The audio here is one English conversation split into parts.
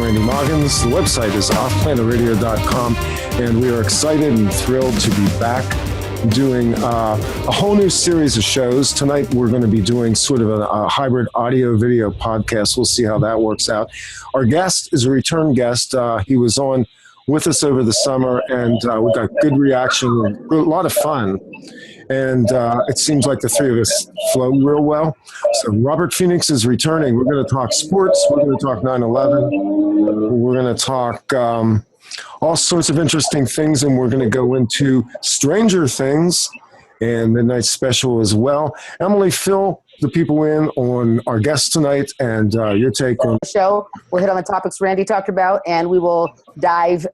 Randy Maugans. The website is offplanetradio.com, and we are excited and thrilled to be back doing a whole new series of shows. Tonight, we're going to be doing sort of a hybrid audio-video podcast. We'll see how that works out. Our guest is a return guest. He was on with us over the summer, and we got good reaction, a lot of fun. And it seems like the three of us flow real well. So Robert Phoenix is returning. We're going to talk sports. We're going to talk 9/11. We're going to talk all sorts of interesting things, and we're going to go into Stranger Things and Midnight Special as well. Emily, fill the people in on our guest tonight and your take on the show. We'll hit on the topics Randy talked about, and we will dive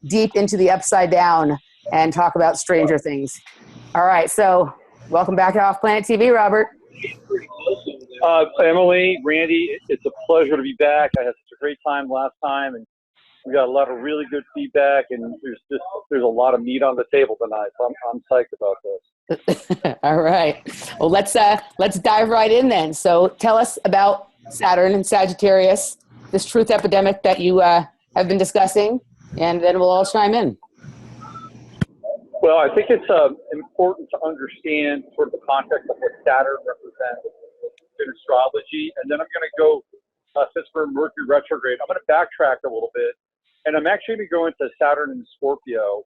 deep into the upside down and talk about Stranger Things. All right, so welcome back to Off Planet TV, Robert. Emily, Randy, it's a pleasure to be back. I had such a great time last time, and we got a lot of really good feedback, and there's a lot of meat on the table tonight. So I'm psyched about this. All right, well let's dive right in then. So tell us about Saturn and Sagittarius, this truth epidemic that you have been discussing, and then we'll all chime in. Well, I think it's important to understand sort of the context of what Saturn represents in astrology. And then I'm going to go, since we're in Mercury retrograde, I'm going to backtrack a little bit. And I'm actually going to go into Saturn and Scorpio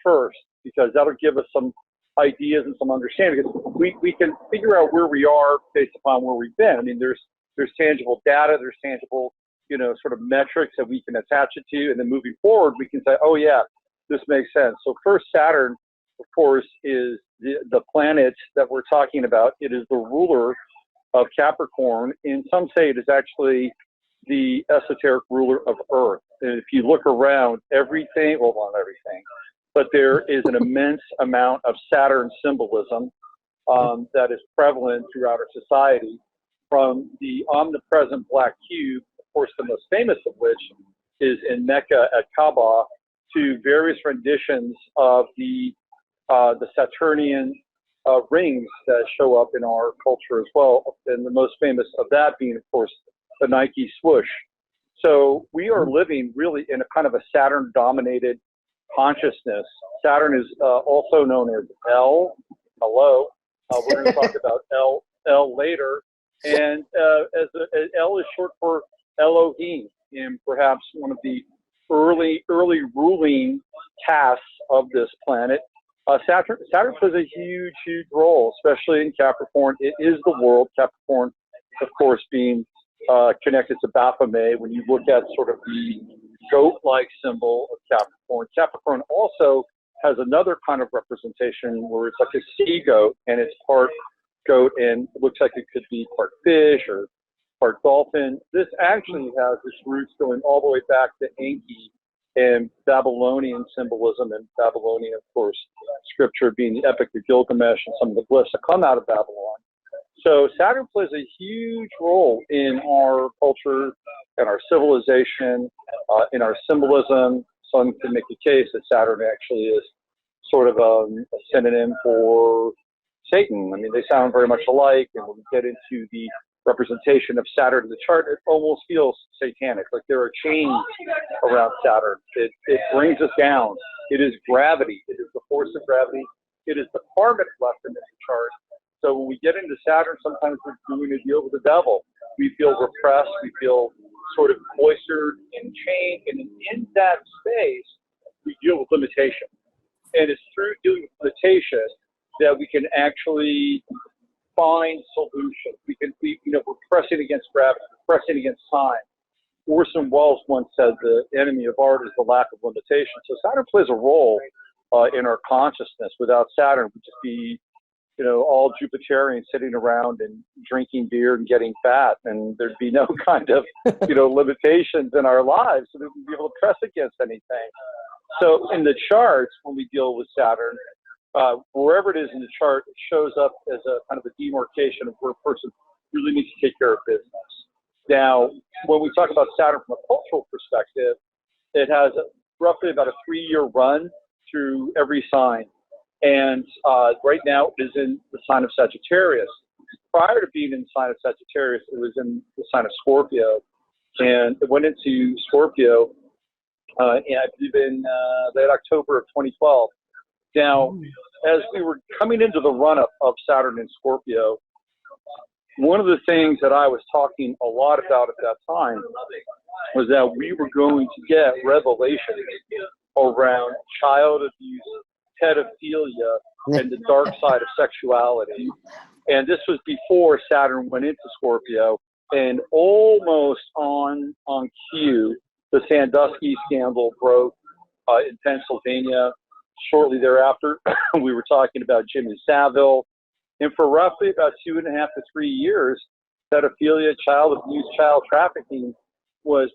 first, because that'll give us some ideas and some understanding. Because we can figure out where we are based upon where we've been. I mean, there's tangible data, there's tangible, sort of metrics that we can attach it to. And then moving forward, we can say, oh, yeah, this makes sense. So first, Saturn, of course, is the planet that we're talking about. It is the ruler of Capricorn, and some say it is actually the esoteric ruler of Earth. And if you look around, everything, well, not everything, but there is an immense amount of Saturn symbolism that is prevalent throughout our society, from the omnipresent black cube, of course, the most famous of which is in Mecca at Kaaba, to various renditions of the Saturnian rings that show up in our culture as well, and the most famous of that being, of course, the Nike swoosh. So we are living really in a kind of a Saturn-dominated consciousness. Saturn is also known as El. Hello. We're going to talk about El later. And El is short for Elohim, and perhaps one of the early ruling tasks of this planet. Saturn plays a huge role, especially in Capricorn. It is the world. Capricorn, of course, being connected to Baphomet. When you look at sort of the goat-like symbol of Capricorn, Capricorn also has another kind of representation where it's like a sea goat, and it's part goat, and it looks like it could be part fish or part dolphin. This actually has its roots going all the way back to Enki and Babylonian symbolism, and Babylonian, of course, scripture being the Epic of Gilgamesh and some of the glyphs that come out of Babylon. So Saturn plays a huge role in our culture and our civilization, in our symbolism. Some can make the case that Saturn actually is sort of a synonym for Satan. I mean, they sound very much alike, and when we get into the representation of Saturn in the chart, it almost feels satanic, like there are chains around Saturn. It brings us down. It is gravity. It is the force of gravity. It is the karmic lesson in the chart. So when we get into Saturn, sometimes we're doing a deal with the devil. We feel repressed. We feel sort of cloistered and chained. And in that space, we deal with limitation. And it's through dealing with limitation that we can actually find solutions. We're pressing against gravity, we're pressing against time. Orson Welles once said the enemy of art is the lack of limitation. So Saturn plays a role in our consciousness. Without Saturn, we'd just be, all Jupiterians sitting around and drinking beer and getting fat, and there'd be no kind of, limitations in our lives. So we would be able to press against anything. So in the charts, when we deal with Saturn, wherever it is in the chart, it shows up as a kind of a demarcation of where a person really needs to take care of business. Now, when we talk about Saturn from a cultural perspective, it has roughly about a 3-year run through every sign. And right now it is in the sign of Sagittarius. Prior to being in the sign of Sagittarius, it was in the sign of Scorpio. and it went into Scorpio, and I believe in late October of 2012. Now, as we were coming into the run-up of Saturn in Scorpio, one of the things that I was talking a lot about at that time was that we were going to get revelations around child abuse, pedophilia, and the dark side of sexuality. And this was before Saturn went into Scorpio, and almost on cue, the Sandusky scandal broke in Pennsylvania. Shortly thereafter, we were talking about Jimmy Savile. And for roughly about 2.5 to 3 years, pedophilia, child abuse, child trafficking was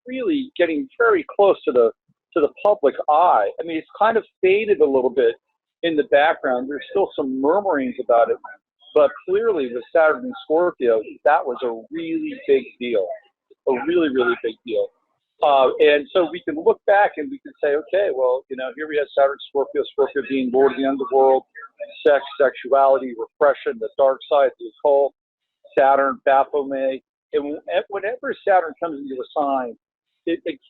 really getting very close to the public eye. I mean, it's kind of faded a little bit in the background. There's still some murmurings about it, but clearly with Saturn and Scorpio, that was a really big deal, a really, really big deal. And so we can look back and we can say, okay, well, here we have Saturn, Scorpio being Lord of the underworld, sex, sexuality, repression, the dark side, the occult, Saturn, Baphomet. And whenever Saturn comes into a sign,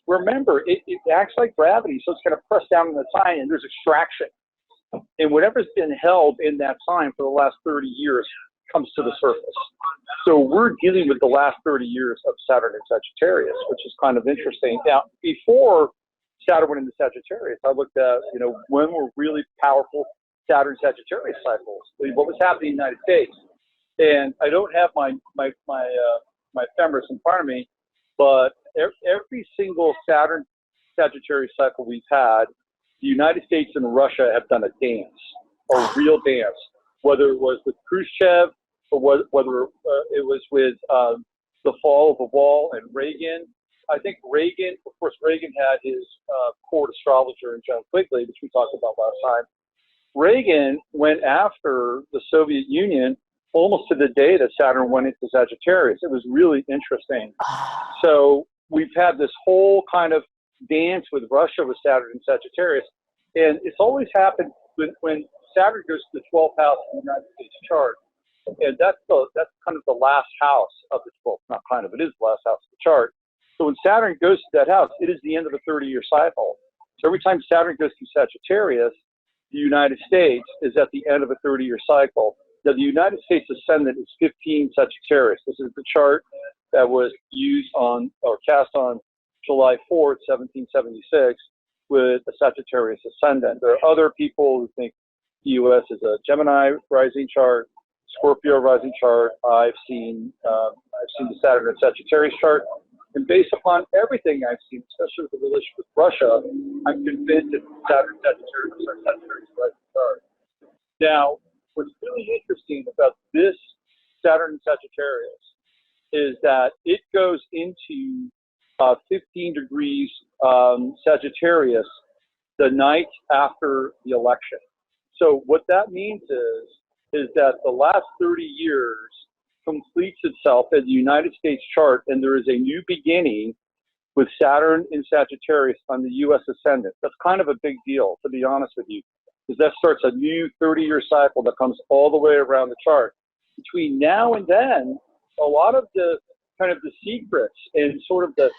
remember, it acts like gravity, so it's going to press down on the sign, and there's extraction. And whatever's been held in that sign for the last 30 years comes to the surface. So we're dealing with the last 30 years of Saturn in Sagittarius, which is kind of interesting. Now, before Saturn went into Sagittarius, I looked at, when were really powerful Saturn Sagittarius cycles, what was happening in the United States. And I don't have my ephemeris in front of me, but every single Saturn Sagittarius cycle we've had, the United States and Russia have done a dance, a real dance, whether it was with Khrushchev or whether it was with the fall of the wall and Reagan. I think Reagan, of course, Reagan had his court astrologer in John Quigley, which we talked about last time. Reagan went after the Soviet Union almost to the day that Saturn went into Sagittarius. It was really interesting. So we've had this whole kind of dance with Russia with Saturn and Sagittarius. And it's always happened when Saturn goes to the 12th house in the United States chart. And that's kind of the last house of the 12th, not kind of, it is the last house of the chart. So when Saturn goes to that house, it is the end of a 30-year cycle. So every time Saturn goes through Sagittarius, the United States is at the end of a 30-year cycle. Now, the United States ascendant is 15 Sagittarius. This is the chart that was used on or cast on July 4th, 1776, with a Sagittarius ascendant. There are other people who think the U.S. is a Gemini rising chart, Scorpio rising chart. I've seen the Saturn and Sagittarius chart, and based upon everything I've seen, especially with the relationship with Russia, I'm convinced that Saturn and Sagittarius are Sagittarius rising chart. Now, what's really interesting about this Saturn and Sagittarius is that it goes into 15 degrees Sagittarius the night after the election. So what that means is that the last 30 years completes itself as the United States chart, and there is a new beginning with Saturn in Sagittarius on the U.S. ascendant. That's kind of a big deal, to be honest with you, because that starts a new 30-year cycle that comes all the way around the chart. Between now and then, a lot of the kind of the secrets and sort of the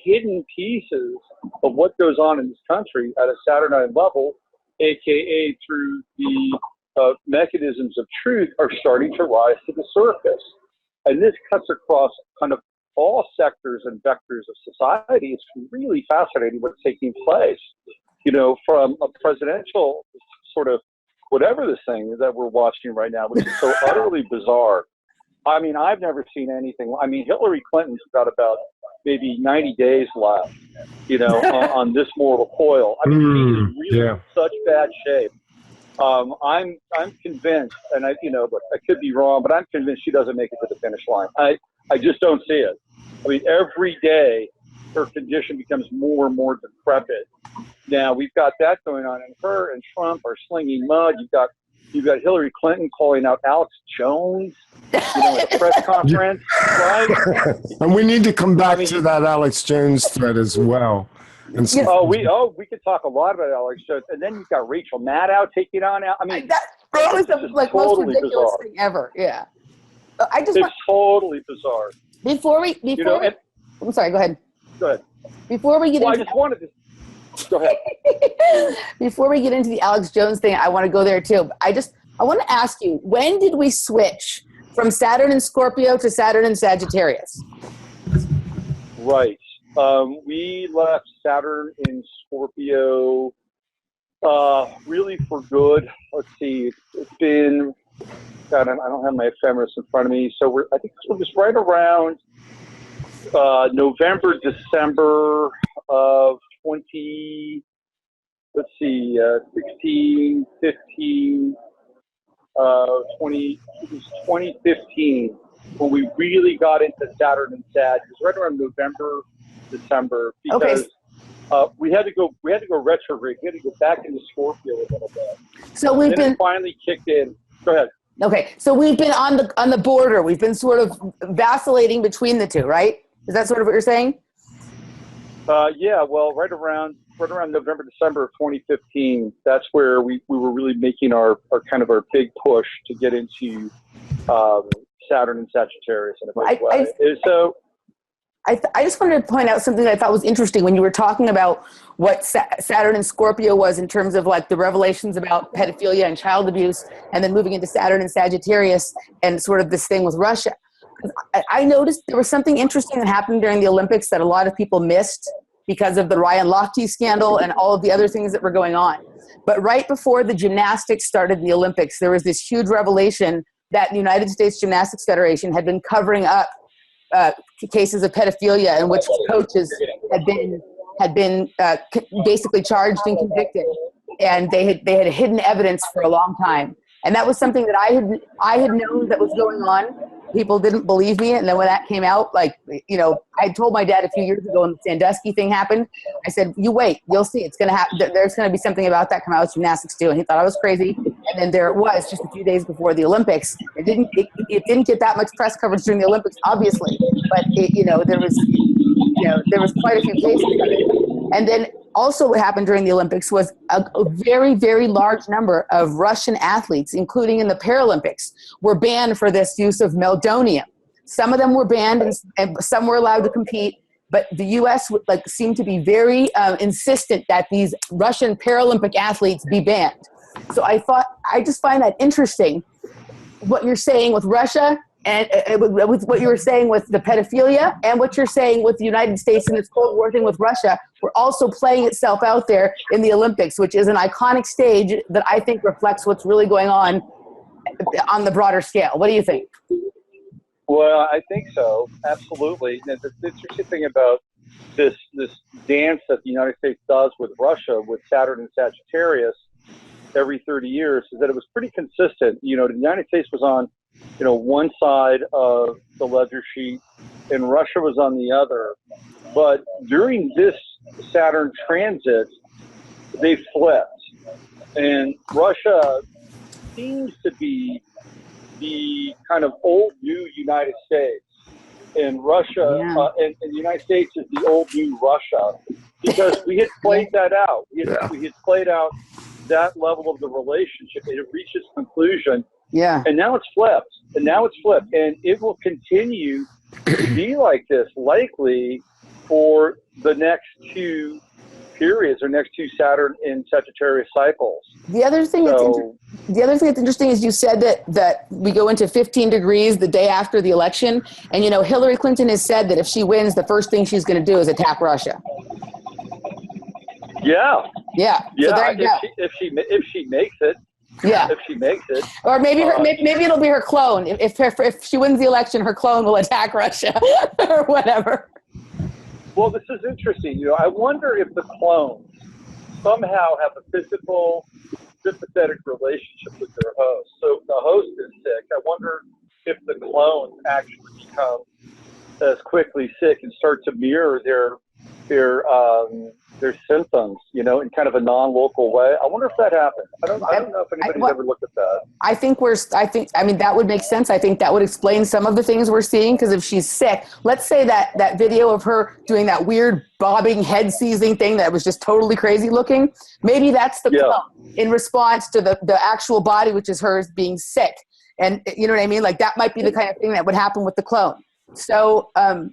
hidden pieces of what goes on in this country at a Saturnine level, aka through the mechanisms of truth, are starting to rise to the surface. And this cuts across kind of all sectors and vectors of society. It's really fascinating what's taking place. From a presidential sort of whatever this thing is that we're watching right now, which is so utterly bizarre. I mean, I've never seen anything. I mean, Hillary Clinton's got about maybe 90 days left, on this mortal coil. I mean, she's really in such bad shape. I'm convinced, and I could be wrong, but I'm convinced she doesn't make it to the finish line. I just don't see it. I mean, every day her condition becomes more and more decrepit. Now we've got that going on, and her and Trump are slinging mud. You've got Hillary Clinton calling out Alex Jones, at a press conference, right? And we need to come back to that Alex Jones thread as well. And so, we could talk a lot about Alex Jones, and then you've got Rachel Maddow taking on. I mean, that was the most totally ridiculous bizarre thing ever. Yeah, it's totally bizarre. I'm sorry, go ahead. Go ahead. Before we get Well, I into just wanted to. Go ahead. before we get into the Alex Jones thing, I want to go there too. I want to ask you, when did we switch from Saturn in Scorpio to Saturn in Sagittarius? Right. We left Saturn in Scorpio really for good. Let's see. It's been, God, I don't have my ephemeris in front of me. So I think this was right around November, December of 16, 15, 2015 when we really got into Saturn and Sag. It was right around November, December, because we had to go retrograde. We had to go back into Scorpio a little bit. So it finally kicked in. Go ahead. Okay, so we've been on the border. We've been sort of vacillating between the two, right? Is that sort of what you're saying? Yeah. Well, right around November, December of 2015. That's where we were really making our big push to get into Saturn and Sagittarius in a big way. I just wanted to point out something that I thought was interesting when you were talking about what Saturn and Scorpio was in terms of like the revelations about pedophilia and child abuse, and then moving into Saturn and Sagittarius and sort of this thing with Russia. I noticed there was something interesting that happened during the Olympics that a lot of people missed because of the Ryan Lochte scandal and all of the other things that were going on. But right before the gymnastics started the Olympics, there was this huge revelation that the United States Gymnastics Federation had been covering up cases of pedophilia in which coaches had been basically charged and convicted, and they had hidden evidence for a long time. And that was something that I had known that was going on. People didn't believe me, and then when that came out, I told my dad a few years ago when the Sandusky thing happened, I said, "You wait, you'll see. It's going to happen. There's going to be something about that come out with gymnastics too." And he thought I was crazy. And then there it was, just a few days before the Olympics. It didn't get that much press coverage during the Olympics, obviously, but there was quite a few cases of it. And then also what happened during the Olympics was a very, very large number of Russian athletes, including in the Paralympics, were banned for this use of meldonium. Some of them were banned and some were allowed to compete, but the U.S. seemed to be very insistent that these Russian Paralympic athletes be banned. So I just find that interesting, what you're saying with Russia and with what you were saying with the pedophilia and what you're saying with the United States and its Cold War thing with Russia, we're also playing itself out there in the Olympics, which is an iconic stage that I think reflects what's really going on the broader scale. What do you think? Well, I think so. Absolutely. And the interesting thing about this dance that the United States does with Russia, with Saturn and Sagittarius, every 30 years, is that it was pretty consistent. The United States was on one side of the ledger sheet and Russia was on the other. But during this Saturn transit, they flipped. And Russia seems to be the kind of old new United States. And Russia, and the United States is the old new Russia, because we had played that out. We had played out that level of the relationship. It had reached its conclusion. Yeah. And now it's flipped. And it will continue to be like this, likely for the next two periods or next two Saturn and Sagittarius cycles. The other thing that's interesting is you said that we go into 15 degrees the day after the election, and Hillary Clinton has said that if she wins, the first thing she's going to do is attack Russia. Yeah. So there you go. If she makes it. Yeah. If she makes it. Or maybe it'll be her clone. If she wins the election, her clone will attack Russia or whatever. Well, this is interesting. I wonder if the clones somehow have a physical, sympathetic relationship with their host. So if the host is sick, I wonder if the clones actually become as quickly sick and start to mirror their symptoms, in kind of a non-local way. I wonder if that happens. I don't know if anybody's ever looked at that. I mean, that would make sense. I think that would explain some of the things we're seeing, because if she's sick, let's say that video of her doing that weird bobbing head seizing thing that was just totally crazy looking, maybe that's the clone in response to the actual body, which is hers being sick. And you know what I mean? Like that might be the kind of thing that would happen with the clone. So I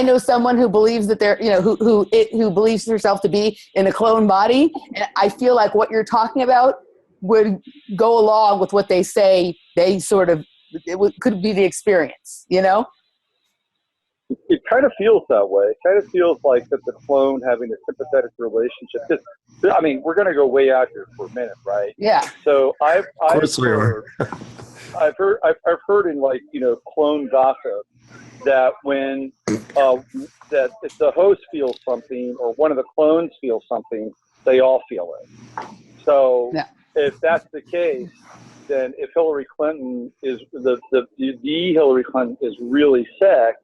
know someone who believes that they're, who believes herself to be in a clone body. And I feel like what you're talking about would go along with what they say could be the experience, It kind of feels that way. It kind of feels like that the clone having a sympathetic relationship. I mean, we're going to go way out here for a minute, right? Yeah. So I've are. heard in clone gossip that when that if the host feels something or one of the clones feels something, they all feel it. So if that's the case, then if Hillary Clinton is the Hillary Clinton is really sick,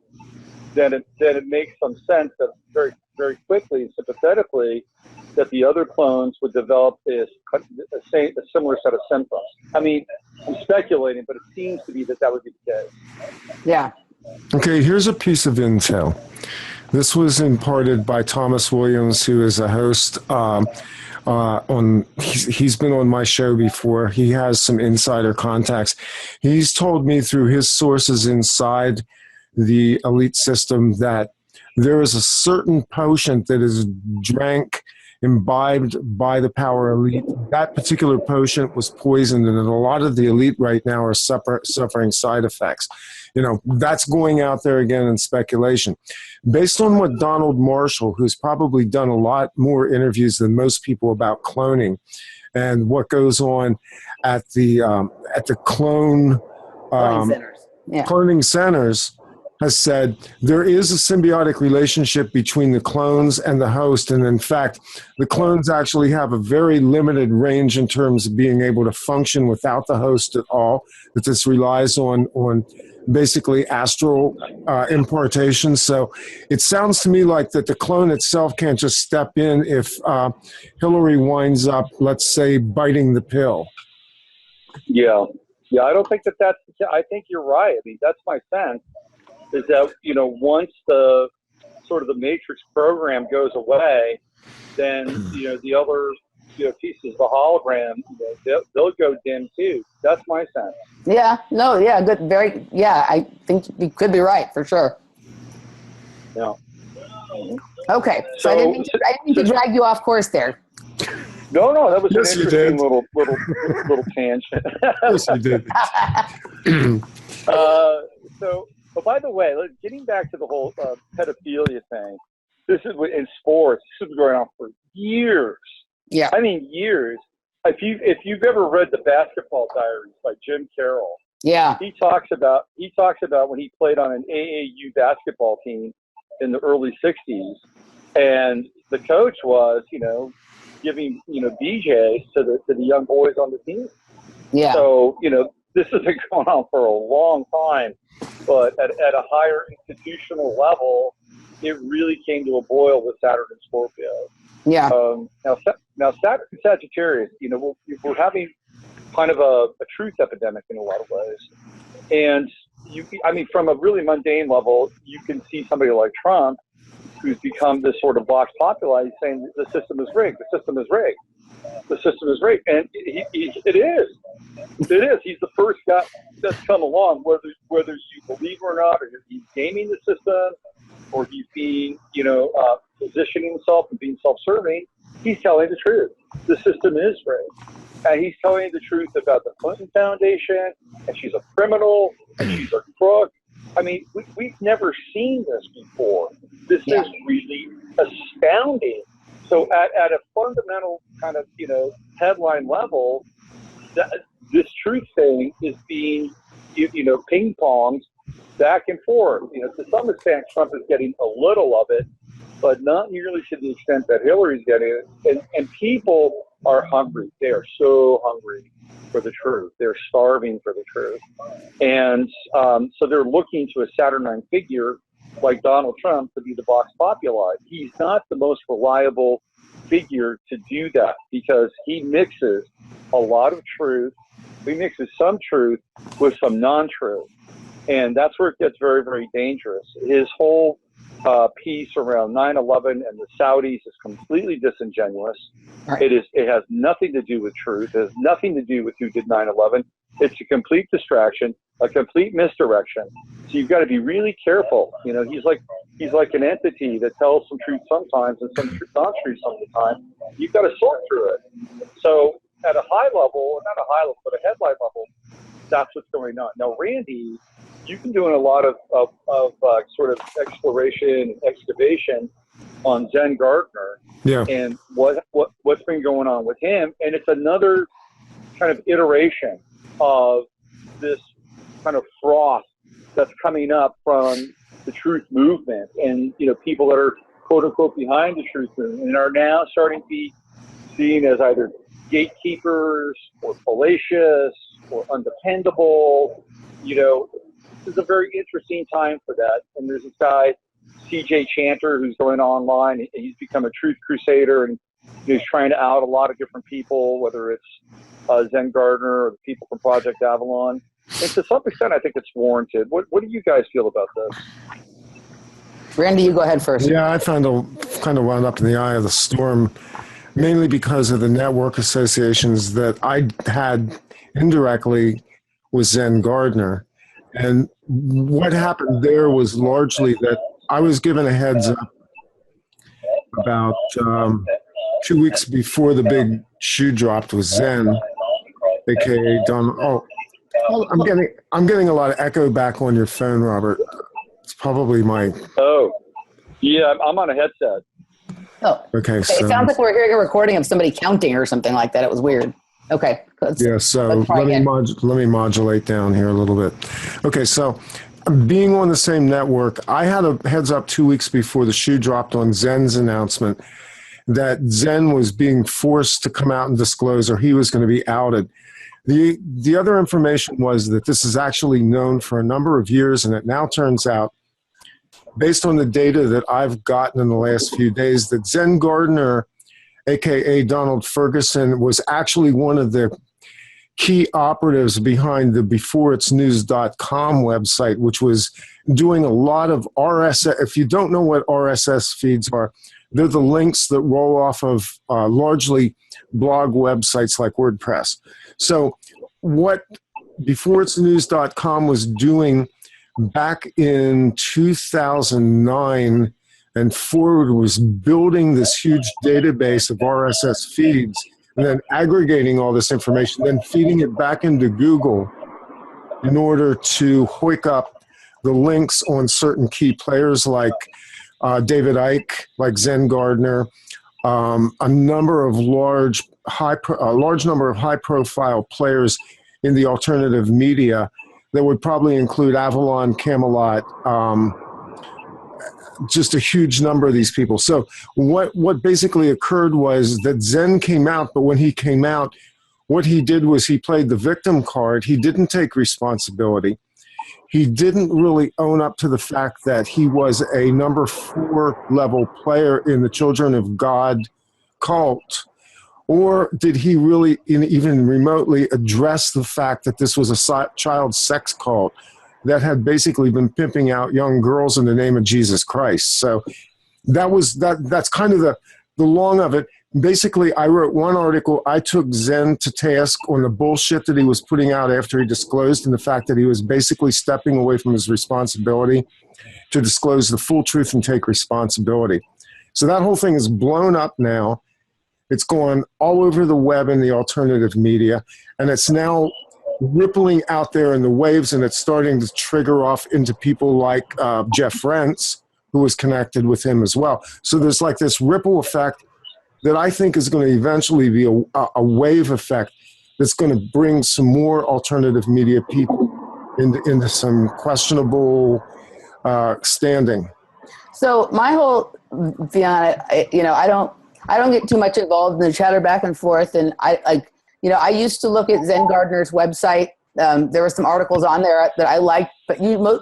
then it makes some sense that very, very quickly and sympathetically that the other clones would develop a similar set of symptoms. I mean, I'm speculating, but it seems to be that would be the case. Yeah. Okay, here's a piece of intel. This was imparted by Thomas Williams, who is a host he's been on my show before. He has some insider contacts. He's told me through his sources inside the elite system that there is a certain potion that is imbibed by the power elite. That particular potion was poisoned, and a lot of the elite right now are suffering side effects. That's going out there again in speculation. Based on what Donald Marshall, who's probably done a lot more interviews than most people about cloning, and what goes on at the cloning centers. Cloning centers, has said there is a symbiotic relationship between the clones and the host. And in fact, the clones actually have a very limited range in terms of being able to function without the host at all, that this relies on basically astral impartation. So it sounds to me like that the clone itself can't just step in if Hillary winds up, let's say, biting the pill. Yeah, I don't think that's, I think you're right. I mean, that's my sense. Is that, once the sort of the matrix program goes away, then, the other, pieces of the hologram, they'll go dim too. That's my sense. Yeah, no, yeah, good. I think you could be right for sure. Yeah. Okay. So I didn't mean to drag you off course there. No, that was yes, an interesting little tangent. Yes, you did. But by the way, getting back to the whole pedophilia thing, this is in sports. This has been going on for years. Yeah, I mean years. If you've ever read the Basketball Diaries by Jim Carroll, yeah, he talks about when he played on an AAU basketball team in the early '60s, and the coach was, giving BJs to the young boys on the team. yeah. So this has been going on for a long time, but at a higher institutional level, it really came to a boil with Saturn and Scorpio. Yeah. Now Saturn and Sagittarius, we're having kind of a truth epidemic in a lot of ways. And from a really mundane level, you can see somebody like Trump, who's become this sort of vox populi, saying the system is rigged, the system is rigged, the system is rigged. And it is. It is. He's the first guy that's come along, whether you believe or not, or he's gaming the system, or he's being, positioning himself and being self-serving. He's telling the truth. The system is rigged. And he's telling the truth about the Clinton Foundation, and she's a criminal, and she's a crook. I mean, we've never seen this before. This is really astounding. So at a fundamental kind of, headline level, this truth thing is being, ping-ponged back and forth. To some extent, Trump is getting a little of it, but not nearly to the extent that Hillary's getting it. And people are hungry. They are so hungry for the truth. They're starving for the truth. And so they're looking to a Saturnine figure like Donald Trump to be the vox populi. He's not the most reliable figure to do that because he mixes a lot of truth. He mixes some truth with some non-truth. And that's where it gets very, very dangerous. His whole piece around 9/11 and the Saudis is completely disingenuous. Right. It has nothing to do with truth. It has nothing to do with who did 9/11. It's a complete distraction, a complete misdirection. So you've got to be really careful. You know, he's like an entity that tells some truth sometimes and some not truth sometimes. You've got to sort through it. So at a high level, not a high level, but a headline level, that's what's going on. Now, Randy, you've been doing a lot of sort of exploration and excavation on Zen Gardner, and what's been going on with him, and it's another kind of iteration of this kind of froth that's coming up from the truth movement, and people that are quote unquote behind the truth movement and are now starting to be seen as either gatekeepers or fallacious or undependable. This is a very interesting time for that. And there's this guy, CJ Chanter, who's going online. He's become a truth crusader, and he's trying to out a lot of different people, whether it's Zen Gardner or the people from Project Avalon. And to some extent, I think it's warranted. What do you guys feel about this? Randy, you go ahead first. Yeah, I kind of wound up in the eye of the storm, mainly because of the network associations that I had indirectly with Zen Gardner. And what happened there was largely that I was given a heads up about 2 weeks before the big shoe dropped with Zen, aka Don. Oh, I'm getting a lot of echo back on your phone, Robert. It's probably my. Oh, yeah, I'm on a headset. Oh, okay. So it sounds like we're hearing a recording of somebody counting or something like that. It was weird. Okay. Yeah, so let me modulate down here a little bit. Okay, so being on the same network, I had a heads up 2 weeks before the shoe dropped on Zen's announcement that Zen was being forced to come out and disclose, or he was going to be outed. The other information was that this is actually known for a number of years, and it now turns out, based on the data that I've gotten in the last few days, that Zen Gardner, aka Donald Ferguson, was actually one of the key operatives behind the beforeitsnews.com website, which was doing a lot of RSS. If you don't know what RSS feeds are, they're the links that roll off of largely blog websites like WordPress. So what beforeitsnews.com was doing back in 2009 and forward was building this huge database of RSS feeds and then aggregating all this information, then feeding it back into Google in order to hoik up the links on certain key players like David Icke, like Zen Gardner, a number of large number of high-profile players in the alternative media that would probably include Avalon, Camelot, just a huge number of these people. So what basically occurred was that Zen came out, but when he came out, what he did was he played the victim card. He didn't take responsibility. He didn't really own up to the fact that he was a number 4 level player in the Children of God cult. Or did he really even remotely address the fact that this was a child sex cult that had basically been pimping out young girls in the name of Jesus Christ? So that's kind of the long of it. Basically, I wrote one article. I took Zen to task on the bullshit that he was putting out after he disclosed, and the fact that he was basically stepping away from his responsibility to disclose the full truth and take responsibility. So that whole thing is blown up now. It's gone all over the web and the alternative media, and it's now rippling out there in the waves, and it's starting to trigger off into people like Jeff Rentz, who was connected with him as well. So there's like this ripple effect that I think is going to eventually be a wave effect that's going to bring some more alternative media people into some questionable standing. So my whole thing on it, I don't get too much involved in the chatter back and forth, and I used to look at Zen Gardner's website. There were some articles on there that I liked, but he wrote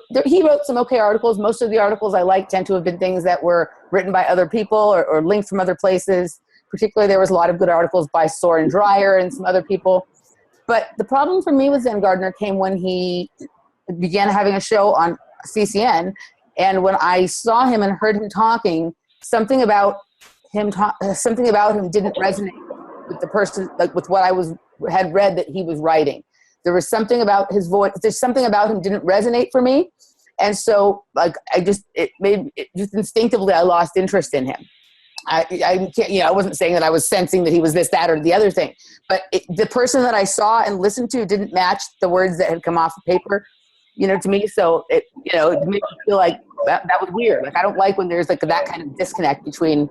some okay articles. Most of the articles I like tend to have been things that were written by other people or linked from other places. Particularly, there was a lot of good articles by Soren Dreyer and some other people. But the problem for me with Zen Gardner came when he began having a show on CCN, And when I saw him and heard him talking, something about him didn't resonate with the person, like with what had read that he was writing. There was something about his voice. There's something about him didn't resonate for me. And so like, just instinctively, I lost interest in him. I can't, I wasn't saying that I was sensing that he was this, that, or the other thing, but the person that I saw and listened to didn't match the words that had come off the paper, to me. So it made me feel like that was weird. Like, I don't like when there's like that kind of disconnect between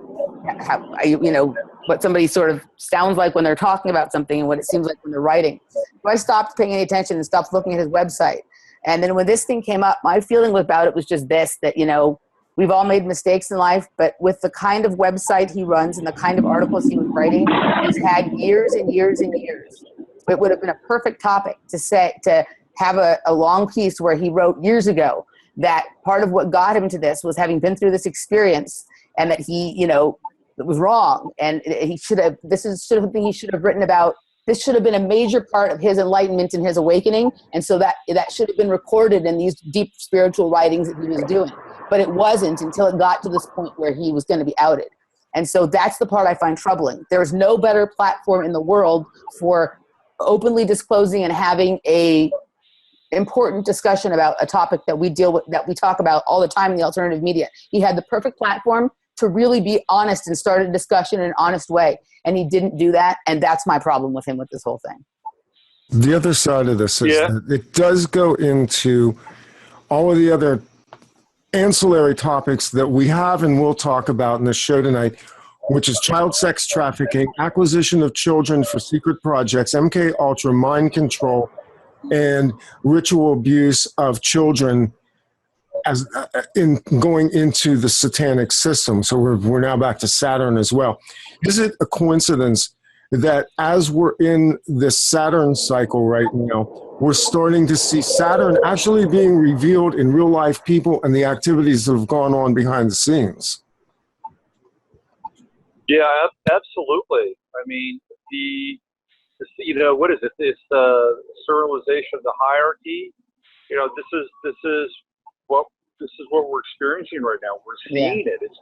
how, what somebody sort of sounds like when they're talking about something and what it seems like when they're writing. So I stopped paying any attention and stopped looking at his website. And then when this thing came up, my feeling about it was just this, that, we've all made mistakes in life, but with the kind of website he runs and the kind of articles he was writing, he's had years and years and years. It would have been a perfect topic to have a long piece where he wrote years ago that part of what got him to this was having been through this experience, and that he, it was wrong. And this is sort of something he should have written about. This should have been a major part of his enlightenment and his awakening. And so that should have been recorded in these deep spiritual writings that he was doing. But it wasn't until it got to this point where he was going to be outed. And so that's the part I find troubling. There is no better platform in the world for openly disclosing and having a important discussion about a topic that we deal with, that we talk about all the time in the alternative media. He had the perfect platform to really be honest and start a discussion in an honest way. And he didn't do that. And that's my problem with him with this whole thing. The other side of this is that it does go into all of the other ancillary topics that we have and will talk about in the show tonight, which is child sex trafficking, acquisition of children for secret projects, MK Ultra, mind control, and ritual abuse of children as in going into the satanic system. So we're now back to Saturn as well. Is it a coincidence that as we're in this Saturn cycle right now, we're starting to see Saturn actually being revealed in real life people and the activities that have gone on behind the scenes? Yeah, absolutely. I mean, what is it? This serialization of the hierarchy. This is what we're experiencing right now. We're seeing it. It's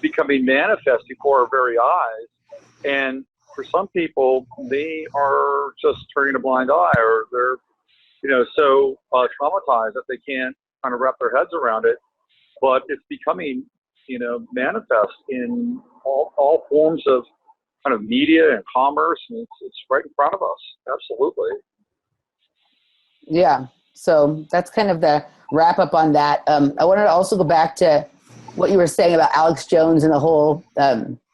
becoming manifest before our very eyes. And for some people, they are just turning a blind eye, or they're, so traumatized that they can't kind of wrap their heads around it. But it's becoming, manifest in all forms of kind of media and commerce, and it's right in front of us. Absolutely. Yeah. So that's kind of the wrap up on that. I wanted to also go back to what you were saying about Alex Jones and the whole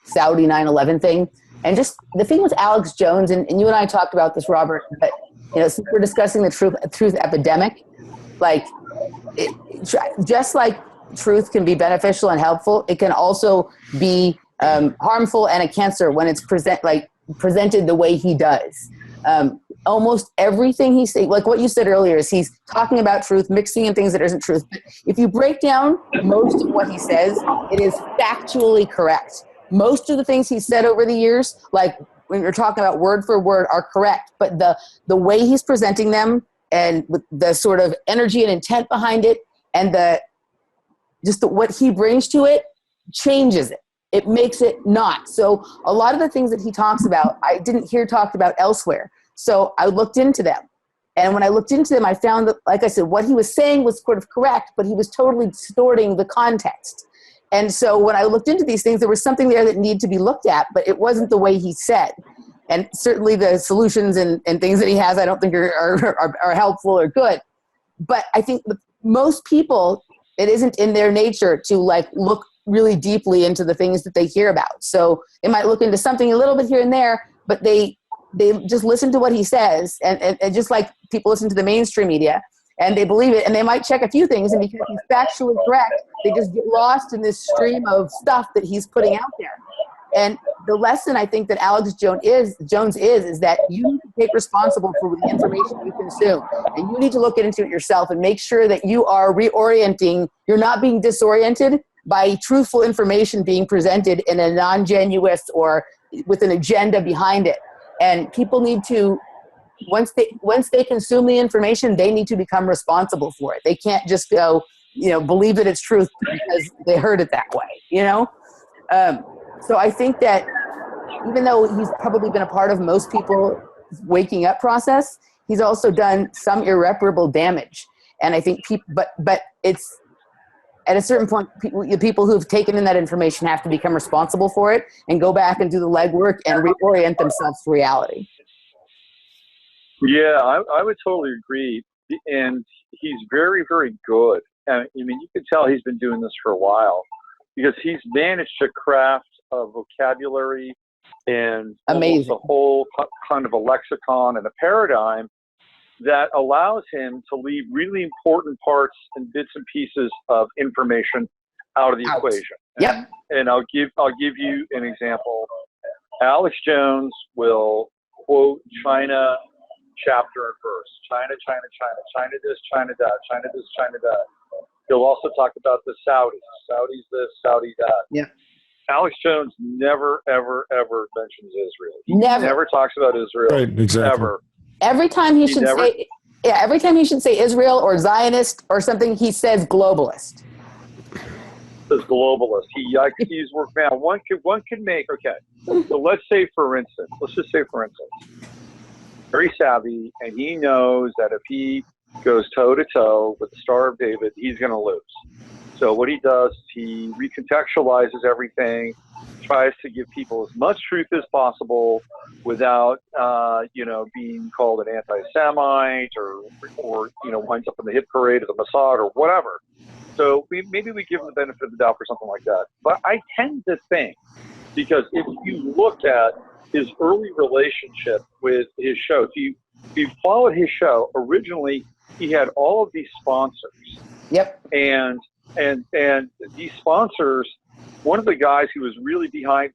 Saudi 9/11 thing. And just the thing with Alex Jones, and you and I talked about this, Robert, but since we're discussing the truth epidemic, like just like truth can be beneficial and helpful, it can also be harmful and a cancer when it's presented the way he does. Almost everything he says, like what you said earlier, is he's talking about truth, mixing in things that isn't truth. But if you break down most of what he says, it is factually correct. Most of the things he's said over the years, like when you're talking about word for word, are correct. But the way he's presenting them, and with the sort of energy and intent behind it, and what he brings to it, changes it. It makes it not. So a lot of the things that he talks about, I didn't hear talked about elsewhere. So I looked into them. And when I looked into them, I found that, like I said, what he was saying was sort of correct, but he was totally distorting the context. And so when I looked into these things, there was something there that needed to be looked at, but it wasn't the way he said. And certainly the solutions and things that he has, I don't think are helpful or good. But I think most people, it isn't in their nature to look really deeply into the things that they hear about. So they might look into something a little bit here and there, but they just listen to what he says, and just like people listen to the mainstream media, and they believe it, and they might check a few things, and because he's factually correct, they just get lost in this stream of stuff that he's putting out there. And the lesson I think that Alex Jones is that you need to take responsible for the information you consume, and you need to look into it yourself and make sure that you are reorienting. You're not being disoriented by truthful information being presented in a non-genuous or with an agenda behind it. And people need to, once they consume the information, they need to become responsible for it. They can't just go, believe that it's truth because they heard it that way, So I think that even though he's probably been a part of most people's waking up process, he's also done some irreparable damage. And I think but it's at a certain point, the people who've taken in that information have to become responsible for it and go back and do the legwork and reorient themselves to reality. Yeah, I would totally agree. And he's very, very good. And I mean, you can tell he's been doing this for a while because he's managed to craft a vocabulary and amazing, a whole kind of a lexicon and a paradigm that allows him to leave really important parts and bits and pieces of information out of the equation. Yep. And I'll give you an example. Alex Jones will quote China chapter and verse. China, China, China. China this, China that. China this, China that. He'll also talk about the Saudis. Saudis this, Saudi that. Yeah. Alex Jones never, ever, ever mentions Israel. He Never. never talks about Israel. Right, exactly. Ever. Every time he should say Israel or Zionist or something, he says globalist. Says globalist. He's worked now. One could make, okay. So let's just say for instance, very savvy, and he knows that if he goes toe to toe with the Star of David, he's going to lose. So what he does, he recontextualizes everything, tries to give people as much truth as possible without, being called an anti-Semite or winds up in the hit parade of the Mossad or whatever. So maybe we give him the benefit of the doubt for something like that. But I tend to think, because if you look at his early relationship with his show, if you followed his show, originally he had all of these sponsors. Yep. And these sponsors, one of the guys who was really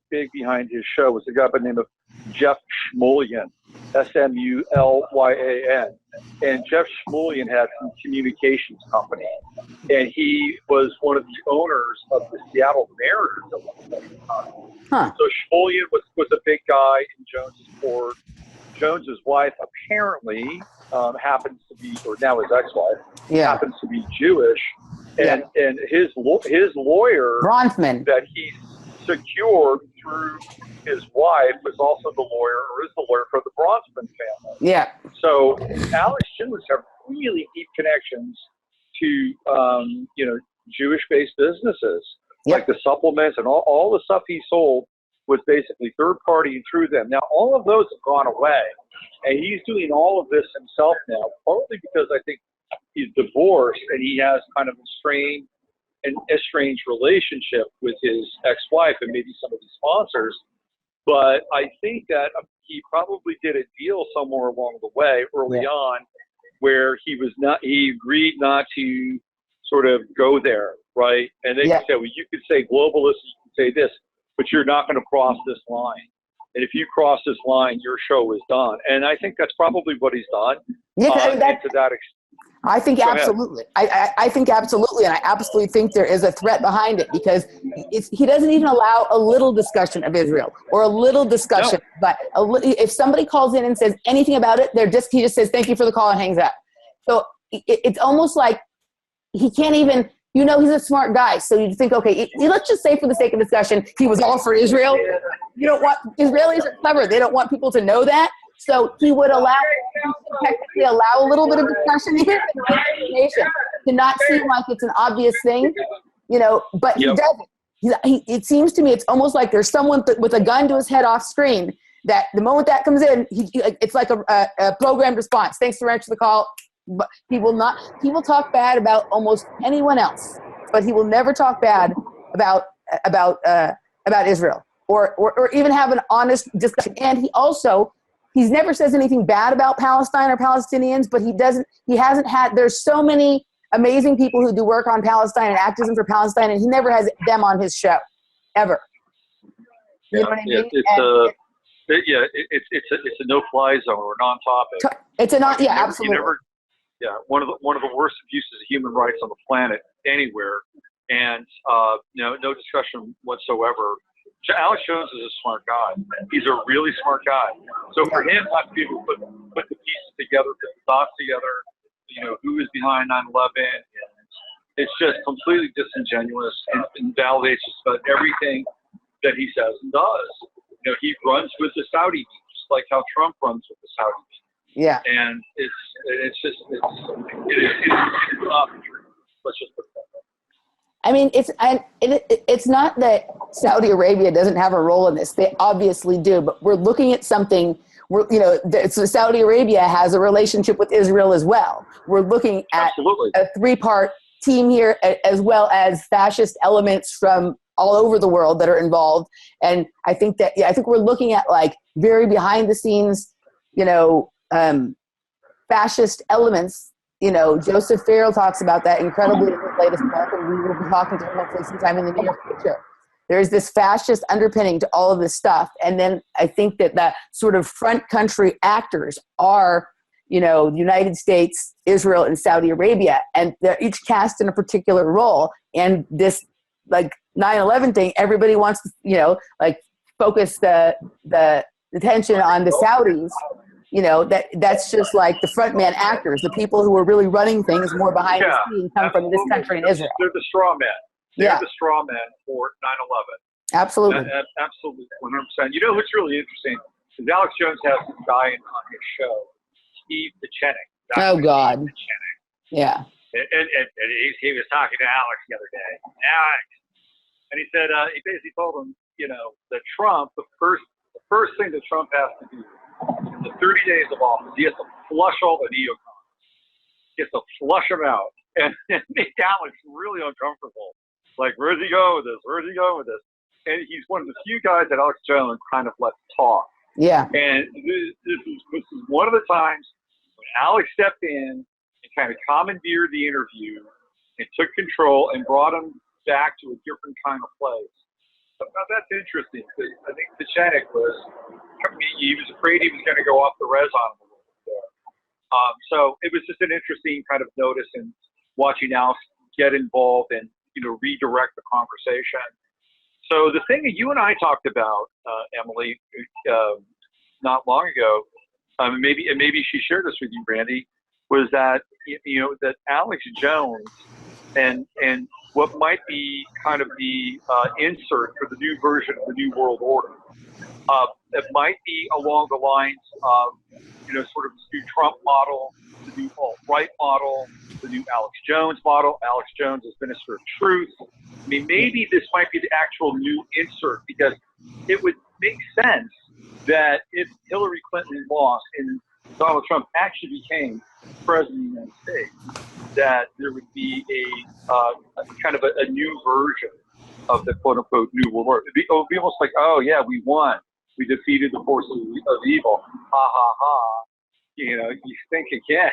big behind his show was a guy by the name of Jeff Schmulyan, Smulyan. And Jeff Schmulyan had some communications company. And he was one of the owners of the Seattle Mariners at one point in time. Huh. So Schmulyan was a big guy in Jones's board. Jones's wife apparently happens to be, or now his ex-wife, happens to be Jewish. And his lawyer Bronfman, that he secured through his wife was also the lawyer, or is the lawyer for the Bronfman family. Yeah. So Alex Jones have really deep connections to Jewish-based businesses, like the supplements and all the stuff he sold was basically third party through them. Now all of those have gone away, and he's doing all of this himself now, partly because I think he's divorced and he has kind of an estranged relationship with his ex-wife and maybe some of the sponsors. But I think that he probably did a deal somewhere along the way early on where he agreed not to sort of go there, right? And they said, well, you could say globalist, you could say this, but you're not going to cross this line. And if you cross this line, your show is done. And I think that's probably what he's done. Yeah, to that extent. I think absolutely. I think absolutely, and I absolutely think there is a threat behind it because he doesn't even allow a little discussion of Israel or a little discussion. No. But if somebody calls in and says anything about it, he just says thank you for the call and hangs up. So it's almost like he can't even. He's a smart guy, so you think, okay, let's just say for the sake of discussion, he was all for Israel. You don't want Israelis are clever; they don't want people to know that. So he would technically allow a little bit of discussion here to not seem like it's an obvious thing, but he doesn't. It seems to me it's almost like there's someone with a gun to his head off screen that the moment that comes in, it's like a programmed response. Thanks for answering the call. But he will talk bad about almost anyone else, but he will never talk bad about Israel or even have an honest discussion. And he never says anything bad about Palestine or Palestinians, but there's so many amazing people who do work on Palestine and activism for Palestine, and he never has them on his show, ever. You know what I mean? It's a no-fly zone or non-topic. Absolutely. One of the worst abuses of human rights on the planet anywhere, and no discussion whatsoever. Alex Jones is a smart guy. He's a really smart guy. So for him not to be able to put the pieces together, put the dots together, who is behind 9/11, It's just completely disingenuous and validates just about everything that he says and does. You know, he runs with the Saudi beat, just like how Trump runs with the Saudi beat. Yeah. And it's not the truth. Let's just put it that way. I mean, it's not that Saudi Arabia doesn't have a role in this. They obviously do, but we're looking at something. So Saudi Arabia has a relationship with Israel as well. We're looking at Absolutely. a three-part team here, as well as fascist elements from all over the world that are involved. And I think we're looking at like very behind the scenes, fascist elements. Joseph Farrell talks about that incredibly in his latest book, and we will be talking to him hopefully sometime in the near future. There's this fascist underpinning to all of this stuff. And then I think that the sort of front country actors are, the United States, Israel, and Saudi Arabia. And they're each cast in a particular role. And this, like, 9/11 thing, everybody wants to, focus the attention on the Saudis. That's just like the front man actors, the people who are really running things more behind the scenes come from this country and Israel. They're the straw men. They're the straw men for 9/11. Absolutely. Absolutely, 100%. You know what's really interesting is Alex Jones has this guy on his show, Steve Deceit. Oh, God. Yeah. And he was talking to Alex the other day. Alex. And he said, he basically told him, that Trump, the first thing that Trump has to do in the 30 days of office, he has to flush all the neocons. He has to flush them out. And make Alex really uncomfortable. Like, where's he going with this? Where's he going with this? And he's one of the few guys that Alex Jones kind of lets talk. Yeah. And this is one of the times when Alex stepped in and kind of commandeered the interview and took control and brought him back to a different kind of place. So that's interesting because I think Deceit he was afraid he was going to go off the res on him a little bit there. So it was just an interesting kind of notice and watching Alex get involved and, redirect the conversation. So the thing that you and I talked about, Emily, not long ago, maybe she shared this with you, Brandy, was that, that Alex Jones and what might be kind of the insert for the new version of the New World Order. It might be along the lines of, sort of the new Trump model, the new alt-right model, the new Alex Jones model. Alex Jones is Minister of Truth. I mean, maybe this might be the actual new insert because it would make sense that if Hillary Clinton lost and Donald Trump actually became president of the United States, that there would be a kind of a new version of the quote-unquote New World Order. It would be almost like, oh, yeah, we won. We defeated the forces of evil. Ha, ha, ha. You think again,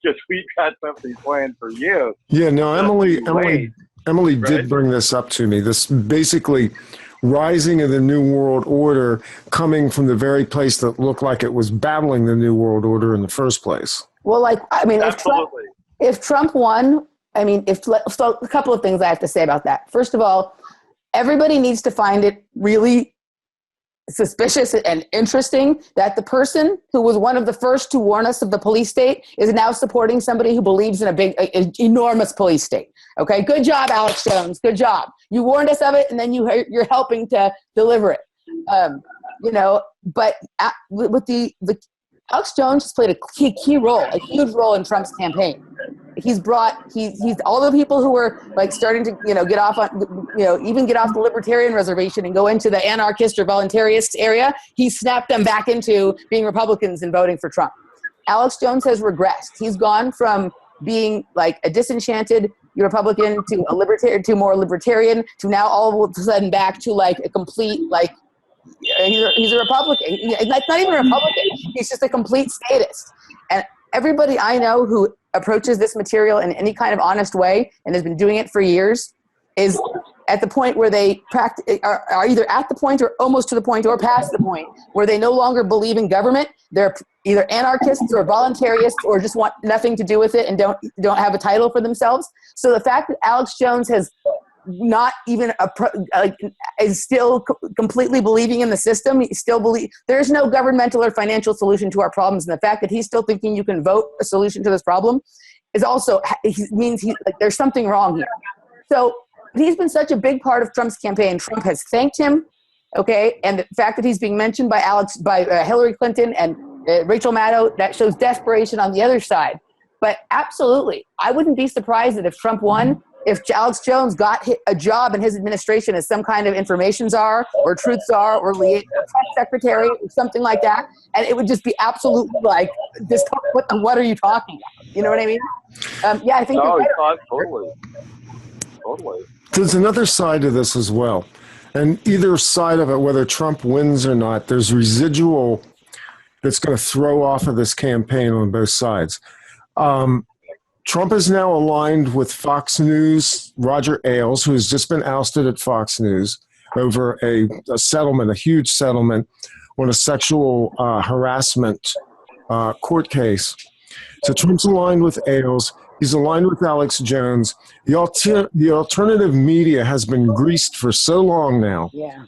just we've got something planned for you. Yeah, no, Emily did bring this up to me. This basically rising of the New World Order coming from the very place that looked like it was battling the New World Order in the first place. Well, Absolutely. if Trump won, so a couple of things I have to say about that. First of all, everybody needs to find it really suspicious and interesting that the person who was one of the first to warn us of the police state is now supporting somebody who believes in enormous police state. Okay, good job, Alex Jones. Good job. You warned us of it, and then you're helping to deliver it. But with the Alex Jones has played a key role, a huge role in Trump's campaign. He's all the people who were like starting to, get off on, even get off the libertarian reservation and go into the anarchist or voluntarist area. He snapped them back into being Republicans and voting for Trump. Alex Jones has regressed. He's gone from being like a disenchanted Republican to a libertarian, to more libertarian, to now all of a sudden back to like a complete, like, he's a Republican. That's not even a Republican. He's just a complete statist. And everybody I know who approaches this material in any kind of honest way and has been doing it for years is at the point where they are either at the point or almost to the point or past the point where they no longer believe in government. They're either anarchists or voluntarists or just want nothing to do with it and don't have a title for themselves. So the fact that Alex Jones has not even is still completely believing in the system. He still believes there's no governmental or financial solution to our problems. And the fact that he's still thinking you can vote a solution to this problem is also means there's something wrong here. So he's been such a big part of Trump's campaign. Trump has thanked him, okay, and the fact that he's being mentioned by Hillary Clinton and Rachel Maddow, that shows desperation on the other side. But absolutely, I wouldn't be surprised that if Trump won, if Alex Jones got a job in his administration as some kind of information czar or truth czar or press secretary or something like that, and it would just be absolutely like, what are you talking about? You know what I mean? Yeah, I think no, you're right. Totally. There's another side to this as well. And either side of it, whether Trump wins or not, there's residual that's going to throw off of this campaign on both sides. Trump is now aligned with Fox News, Roger Ailes, who has just been ousted at Fox News over a settlement, a huge settlement on a sexual harassment court case. So Trump's aligned with Ailes. He's aligned with Alex Jones. The alternative media has been greased for so long now. Yeah.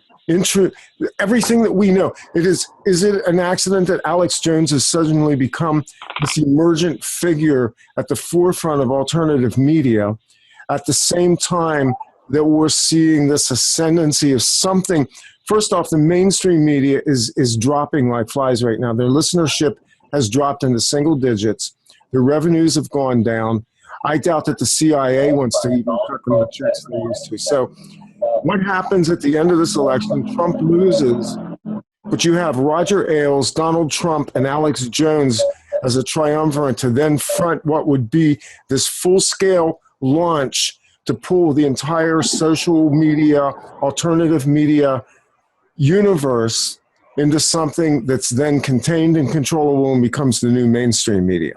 Everything that we know, is it an accident that Alex Jones has suddenly become this emergent figure at the forefront of alternative media at the same time that we're seeing this ascendancy of something? First off, the mainstream media is dropping like flies right now. Their listenership has dropped into single digits. Their revenues have gone down. I doubt that the CIA wants to even cut them the checks they used to. So what happens at the end of this election? Trump loses, but you have Roger Ailes, Donald Trump, and Alex Jones as a triumvirate to then front what would be this full-scale launch to pull the entire social media, alternative media universe into something that's then contained and controllable and becomes the new mainstream media.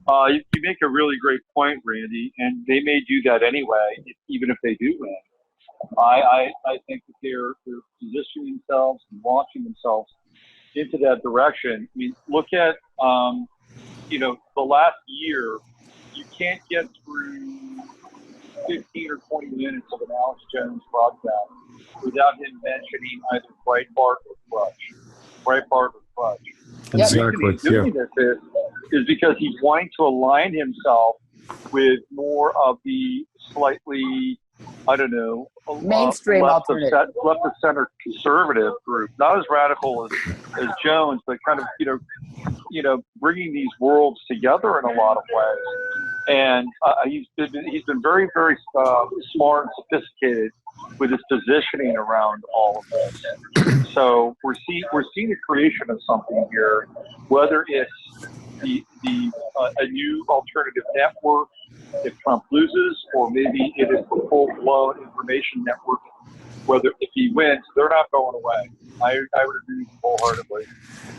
You make a really great point, Randy, and they may do that anyway, even if they do win. I think that they're positioning themselves and launching themselves into that direction. I mean, look at the last year. You can't get through 15 or 20 minutes of an Alex Jones broadcast without him mentioning either Breitbart or Crutch. Exactly. The reason he's doing this is because he's wanting to align himself with more of the slightly, mainstream left of alternative, center conservative group, not as radical as Jones, but kind of bringing these worlds together in a lot of ways. And he's been very, very smart and sophisticated with his positioning around all of this. So we're seeing the creation of something here, whether it's a new alternative network if Trump loses, or maybe it is the full-blown information network. Whether if he wins, they're not going away. I would agree with you wholeheartedly.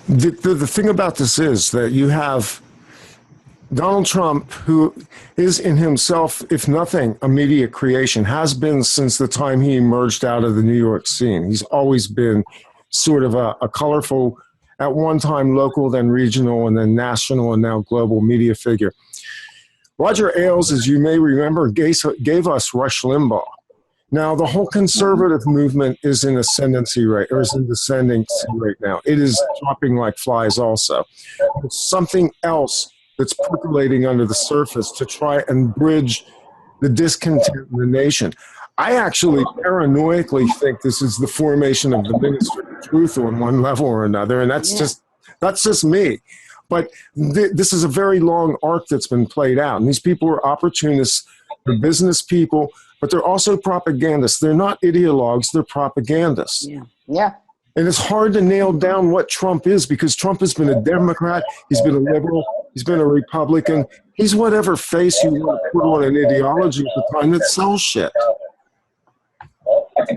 The thing about this is that you have Donald Trump, who is in himself, if nothing, a media creation, has been since the time he emerged out of the New York scene. He's always been sort of a colorful, at one time local, then regional, and then national, and now global media figure. Roger Ailes, as you may remember, gave us Rush Limbaugh. Now, the whole conservative movement is in ascendancy right, or is in descending right now. It is dropping like flies also. It's something else that's percolating under the surface to try and bridge the discontent in the nation. I actually paranoidally think this is the formation of the Ministry of Truth on one level or another, and that's just me. But this is a very long arc that's been played out, and these people are opportunists, they're business people, but they're also propagandists. They're not ideologues, they're propagandists. Yeah. And it's hard to nail down what Trump is, because Trump has been a Democrat, he's been a liberal, he's been a Republican. He's whatever face you want to put on an ideology at the time that sells shit. That's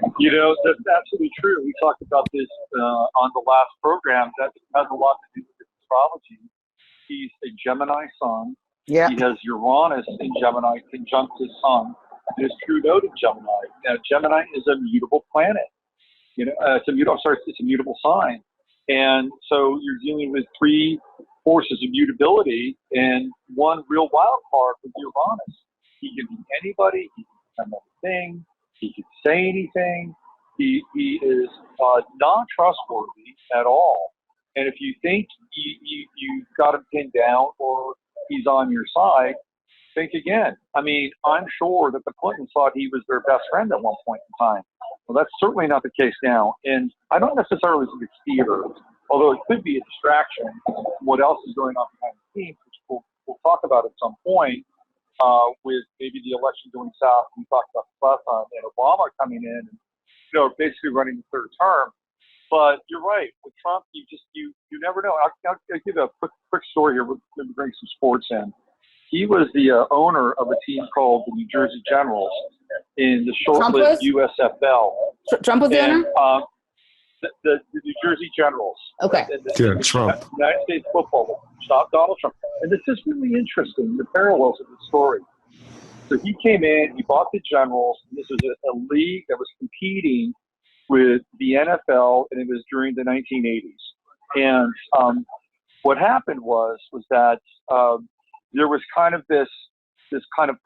absolutely true. We talked about this on the last program. That has a lot to do with astrology. He's a Gemini sun. Yeah. He has Uranus in Gemini conjunct his sun, and his true node in Gemini. Now, Gemini is a mutable planet. It's a mutable sign. And so you're dealing with three forces of mutability, and one real wild card with Uranus. He can be anybody, he can become anything, he can say anything. He is not trustworthy at all. And if you think you've got him pinned down, or he's on your side, think again. I mean, I'm sure that the Clintons thought he was their best friend at one point in time. Well, that's certainly not the case now. And I don't necessarily think it's theater, although it could be a distraction from what else is going on behind the scenes, which we'll talk about at some point, with maybe the election going south. We talked about the last time, and Obama coming in and, basically running the third term. But you're right. With Trump, you never know. I'll give a quick story here. We'll bring some sports in. He was the owner of a team called the New Jersey Generals in the short-lived USFL. Trump was the owner? The New Jersey Generals. Okay. Trump. United States football. Stop Donald Trump. And this is really interesting, the parallels of the story. So he came in, he bought the Generals, and this was a league that was competing with the NFL, and it was during the 1980s. And what happened was that there was kind of this kind of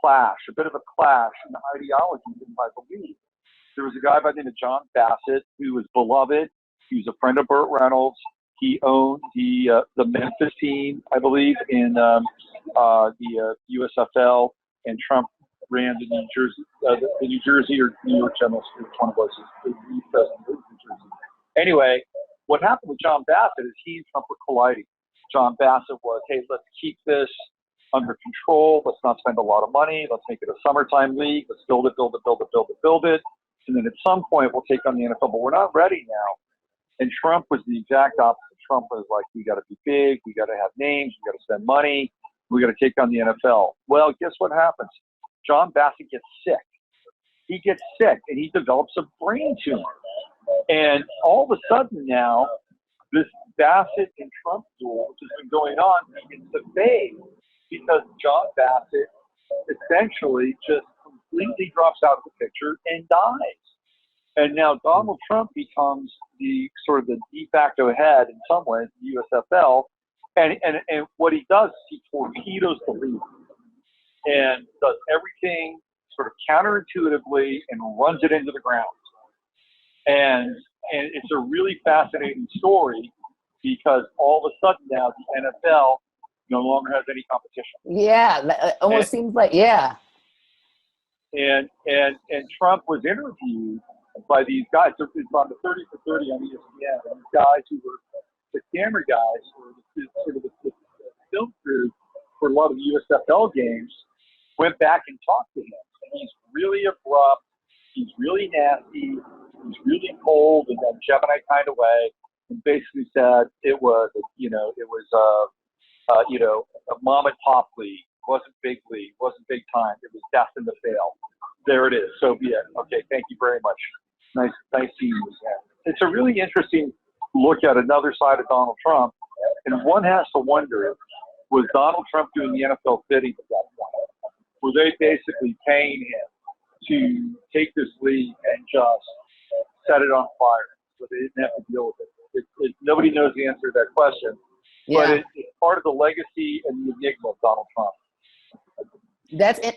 clash, a bit of a clash in the ideology by the league. There was a guy by the name of John Bassett who was beloved. He was a friend of Burt Reynolds. He owned the Memphis team, I believe, in the USFL, and Trump ran the New Jersey or New York Generals, which one it was, the president of New Jersey. Anyway, what happened with John Bassett is he and Trump were colliding. John Bassett was, hey, let's keep this under control. Let's not spend a lot of money. Let's make it a summertime league. Let's build it. And then at some point, we'll take on the NFL, but we're not ready now. And Trump was the exact opposite. Trump was like, we got to be big. We got to have names. We got to spend money. We got to take on the NFL. Well, guess what happens? John Bassett gets sick. He gets sick, and he develops a brain tumor. And all of a sudden now, this Bassett and Trump duel, which has been going on, begins to fade because John Bassett essentially just completely drops out of the picture and dies. And now Donald Trump becomes the sort of the de facto head in some ways, the USFL. And what he does is he torpedoes the league and does everything sort of counterintuitively and runs it into the ground. And it's a really fascinating story because all of a sudden now the NFL no longer has any competition. Yeah, that almost seems like, yeah. And Trump was interviewed by these guys. So it's on the 30 for 30 on ESPN. And these guys who were the camera guys, or the film crew for a lot of the USFL games, went back and talked to him. And he's really abrupt. He's really nasty. He's really cold in that Gemini kind of way. And basically said it was a mom and pop league. Wasn't big league. Wasn't big time. It was destined to fail. There it is. So be it. Okay. Thank you very much. Nice seeing you again. It's a really interesting look at another side of Donald Trump, and one has to wonder: was Donald Trump doing the NFL bidding at that point? Were they basically paying him to take this league and just set it on fire so they didn't have to deal with it? Nobody knows the answer to that question, but it's part of the legacy and the enigma of Donald Trump.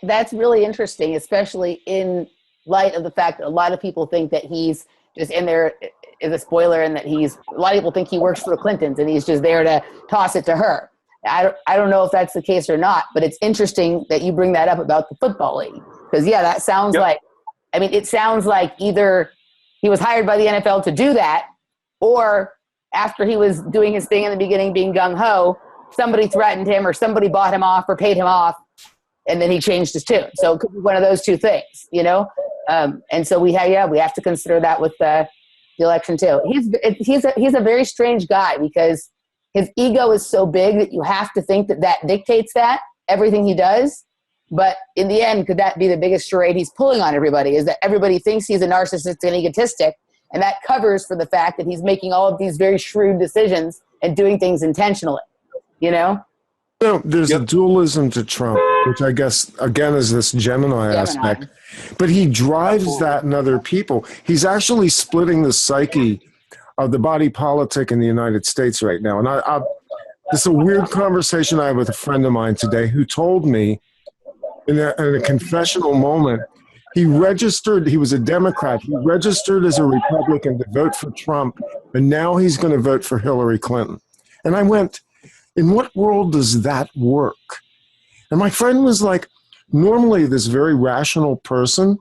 That's really interesting, especially in light of the fact that a lot of people think that he's just in there as a spoiler, and that a lot of people think he works for the Clintons and he's just there to toss it to her. I don't know if that's the case or not, but it's interesting that you bring that up about the football league, because that sounds like, it sounds like either he was hired by the NFL to do that, or after he was doing his thing in the beginning, being gung-ho, somebody threatened him or somebody bought him off or paid him off, and then he changed his tune. So it could be one of those two things, and so we have to consider that with the election too. He's a very strange guy because his ego is so big that you have to think that dictates everything he does. But in the end, could that be the biggest charade he's pulling on everybody, is that everybody thinks he's a narcissist and egotistic, and that covers for the fact that he's making all of these very shrewd decisions and doing things intentionally, There's a dualism to Trump, which I guess, again, is this Gemini aspect. But he drives that in other people. He's actually splitting the psyche of the body politic in the United States right now. And it's a weird conversation I had with a friend of mine today who told me in a confessional moment, he was a Democrat. He registered as a Republican to vote for Trump, and now he's going to vote for Hillary Clinton. And I went, In what world does that work? And my friend was like, normally this very rational person,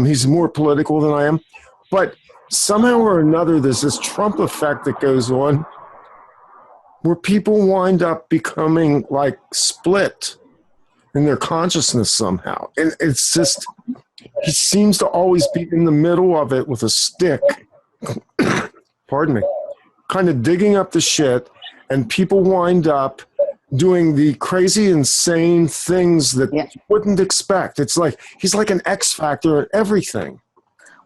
he's more political than I am, but somehow or another there's this Trump effect that goes on where people wind up becoming like split in their consciousness somehow. And it's just, he seems to always be in the middle of it with a stick, pardon me, kind of digging up the shit, and people wind up doing the crazy, insane things that you wouldn't expect. It's like, he's like an X factor at everything.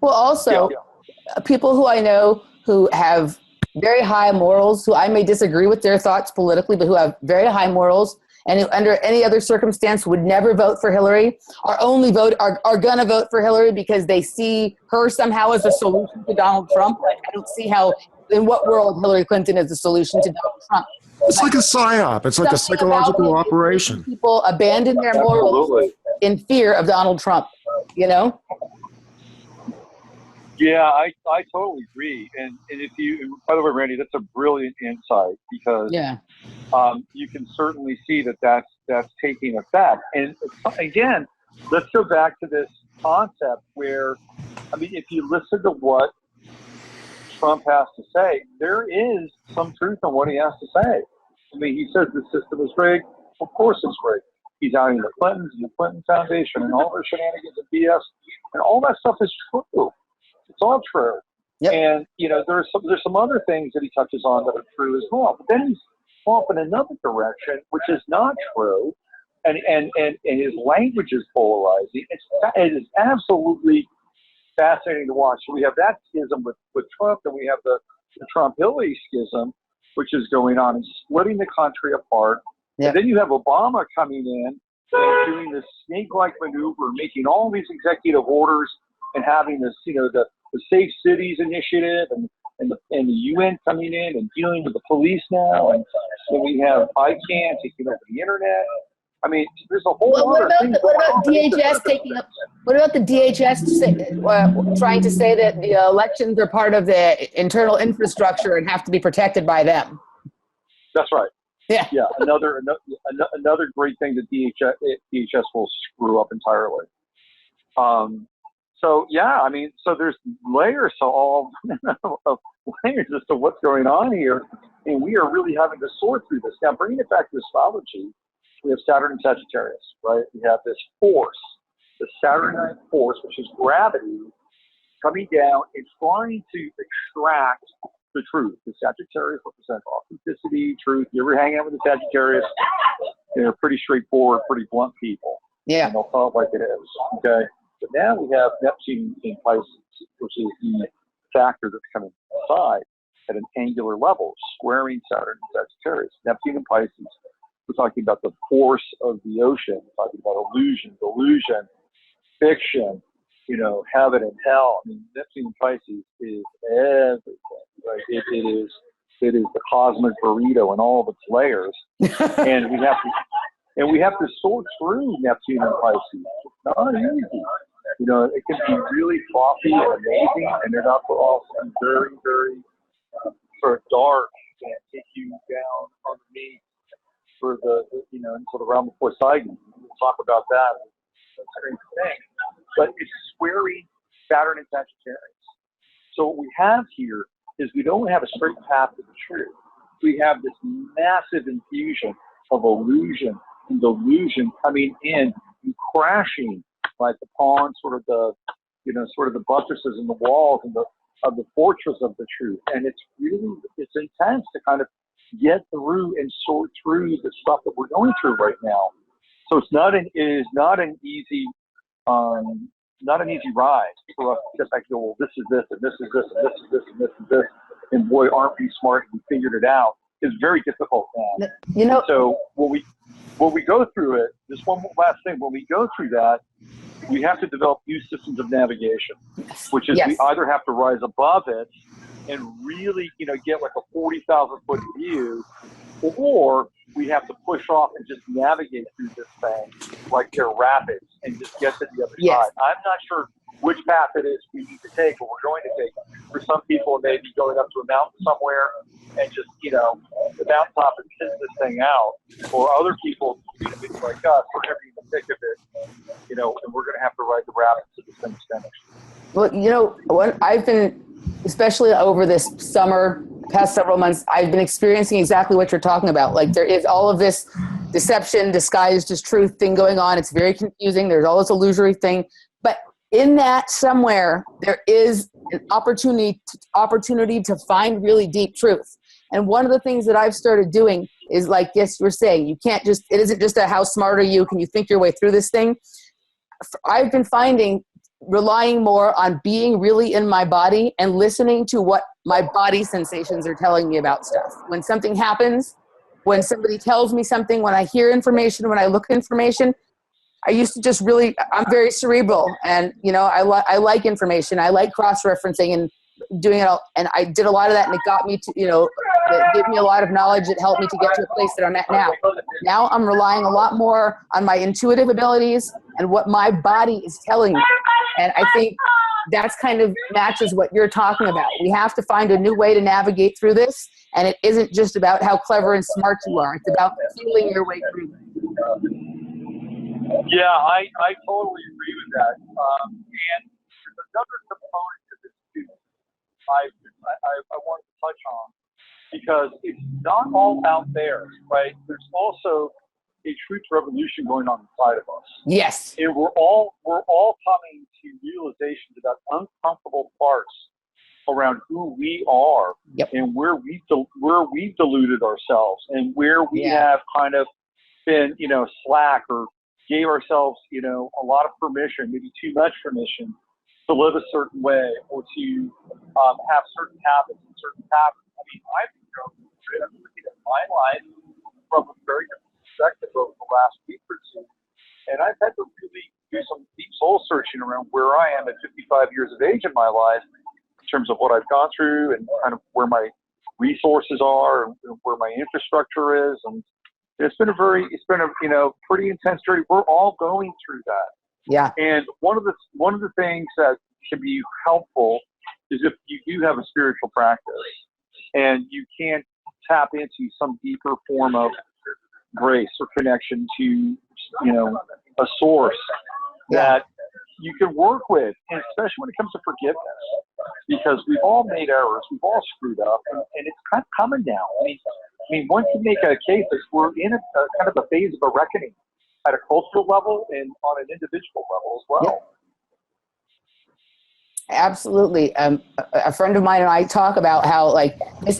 Well, also, people who I know who have very high morals, who I may disagree with their thoughts politically, but who have very high morals and who under any other circumstance would never vote for Hillary, are going to vote for Hillary because they see her somehow as a solution to Donald Trump. Like, I don't see how, in what world Hillary Clinton is the solution to Donald Trump. It's like a psyop. It's like a psychological operation. People abandon their morals in fear of Donald Trump, you know? Yeah, I totally agree. And if you, by the way, Randy, that's a brilliant insight, because you can certainly see that that's taking effect. And again, let's go back to this concept where, I mean, if you listen to what Trump has to say, there is some truth in what he has to say. I mean, he says the system is rigged. Of course it's rigged. He's outing the Clintons and the Clinton Foundation and all their shenanigans and BS, and all that stuff is true. It's all true. Yep. And, you know, there's some other things that he touches on that are true as well. But then he's off in another direction, which is not true. And his language is polarizing. It is absolutely fascinating to watch. So we have that schism with Trump, and we have the Trump-Hillary schism, which is going on and splitting the country apart. Yep. And then you have Obama coming in and doing this snake-like maneuver, making all these executive orders and having this, you know, the Safe Cities Initiative and the UN coming in and dealing with the police now. And so we have ICANN taking over the internet. I mean, there's a whole lot of things. What about DHS taking up? What about the DHS trying to say that the elections are part of the internal infrastructure and have to be protected by them? That's right. Yeah. Yeah. Another great thing that DHS will screw up entirely. So yeah, I mean, so there's layers of layers as to what's going on here, and we are really having to sort through this. Now, bringing it back to astrology, we have Saturn and Sagittarius, right? We have this force, the Saturnine force, which is gravity, coming down and trying to extract the truth. The Sagittarius represents authenticity, truth. You ever hang out with the Sagittarius? They're pretty straightforward, pretty blunt people. Yeah. And they'll call it like it is. Okay. But now we have Neptune in Pisces, which is the factor that's coming inside at an angular level, squaring Saturn and Sagittarius. Neptune in Pisces, we're talking about the force of the ocean. We're talking about illusion, delusion, fiction, you know, heaven and hell. I mean, Neptune in Pisces is everything, right? It is the cosmic burrito and all of its layers. And we have to sort through Neptune and Pisces. It's not easy. You know, it can be really frothy and amazing, and then also very, very sort of dark and take you down underneath for the, you know, into the realm of Poseidon. We'll talk about that. That's a great thing. But it's squaring Saturn and Sagittarius. So what we have here is we don't have a straight path to the truth. We have this massive infusion of illusion and delusion coming in and crashing like upon sort of the, you know, sort of the buttresses and the walls and of the fortress of the truth. And it's intense to kind of get through and sort through the stuff that we're going through right now. So it is not an easy ride for us to just like go, well, this is this and this is this and this is this and this is this, and boy, aren't we smart? We figured it out. It's very difficult now. You know. So when we go through it, just one last thing. When we go through that, we have to develop new systems of navigation, which is we either have to rise above it and really, you know, get like a 40,000 foot view, or we have to push off and just navigate through this thing like they're rapids and just get to the other side. I'm not sure which path it is we need to take or we're going to take. For some people, it may be going up to a mountain somewhere and just, the mountaintop and kiss this thing out. Or other people, like us, we're going to be in the thick of it, and we're going to have to ride the rapids to this thing's finished. Well, what I've been, especially over this summer, past several months, I've been experiencing exactly what you're talking about. Like, there is all of this deception disguised as truth thing going on. It's very confusing. There's all this illusory thing. But in that somewhere, there is an opportunity to find really deep truth. And one of the things that I've started doing is, like, yes, you were saying, it isn't just a how smart are you, can you think your way through this thing? I've been relying more on being really in my body and listening to what my body sensations are telling me about stuff. When something happens, when somebody tells me something, when I hear information, when I look at information, I used to just I'm very cerebral, and, I like information. I like cross-referencing and doing it all. And I did a lot of that, and it got me to, it gave me a lot of knowledge. It helped me to get to a place that I'm at now. Now I'm relying a lot more on my intuitive abilities and what my body is telling me. And I think that's kind of matches what you're talking about. We have to find a new way to navigate through this. And it isn't just about how clever and smart you are. It's about feeling your way through it. Yeah, I totally agree with that. And there's another component to this too I wanted to touch on, because it's not all out there, right? There's also a truth revolution going on inside of us. Yes. And we're all coming to realizations about uncomfortable parts around who we are, yep, and where we've deluded ourselves, and where we have kind of been, slack, or gave ourselves, a lot of permission, maybe too much permission, to live a certain way, or to have certain habits and certain patterns. I mean, I'm looking at my life from a very different perspective over the last week or two, and I've had to really do some deep soul searching around where I am at 55 years of age in my life, in terms of what I've gone through and kind of where my resources are and where my infrastructure is. And it's been a pretty intense journey. We're all going through that. Yeah. And one of the things that can be helpful is if you do have a spiritual practice and you can't tap into some deeper form of grace or connection to, a source that you can work with, and especially when it comes to forgiveness, because we've all made errors, we've all screwed up, and it's kind of coming now. I mean, one can make a case that we're in a kind of a phase of a reckoning at a cultural level and on an individual level as well. Yeah. Absolutely. A friend of mine and I talk about how, like, this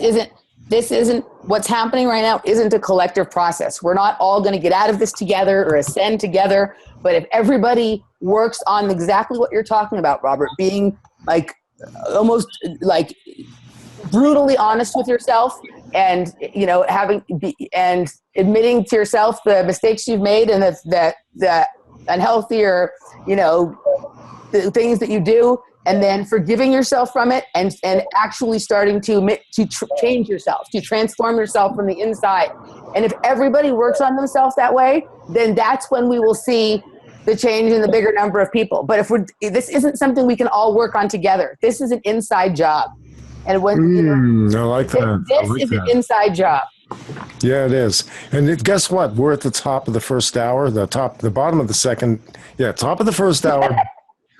isn't what's happening right now isn't a collective process. We're not all going to get out of this together or ascend together. But if everybody works on exactly what you're talking about, Robert, being like almost like brutally honest with yourself, and and admitting to yourself the mistakes you've made, and that unhealthy or the things that you do, and then forgiving yourself from it, and actually starting to change yourself, to transform yourself from the inside. And if everybody works on themselves that way, then that's when we will see the change in the bigger number of people. But this isn't something we can all work on together. This is an inside job. And when I like that. This is an inside job. Yeah, it is. And guess what? We're at the top of the first hour, the bottom of the second. Yeah, top of the first hour.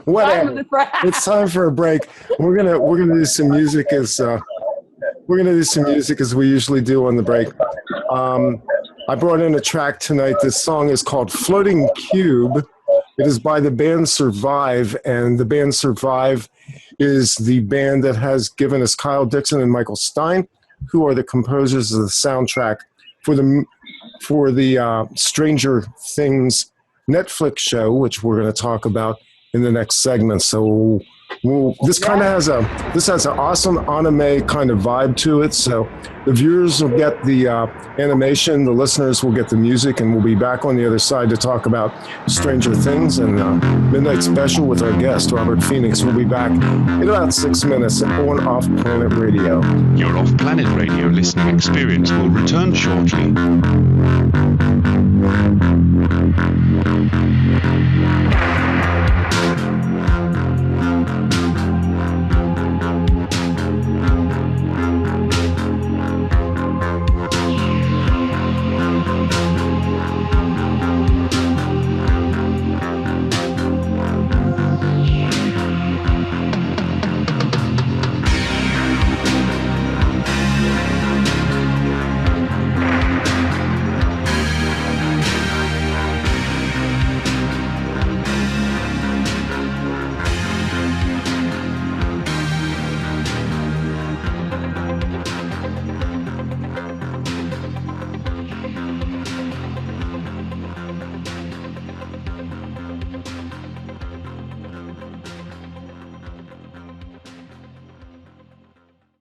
Whatever. It's time for a break. We're gonna do some music as we usually do on the break. I brought in a track tonight. This song is called "Floating Cube." It is by the band Survive, and the band Survive is the band that has given us Kyle Dixon and Michael Stein, who are the composers of the soundtrack for the Stranger Things Netflix show, which we're going to talk about in the next segment. So Well, this kind of has an awesome anime kind of vibe to it. So the viewers will get the animation, the listeners will get the music, and we'll be back on the other side to talk about Stranger Things and Midnight Special with our guest, Robert Phoenix. We'll be back in about 6 minutes on Off Planet Radio. Your Off Planet Radio listening experience will return shortly.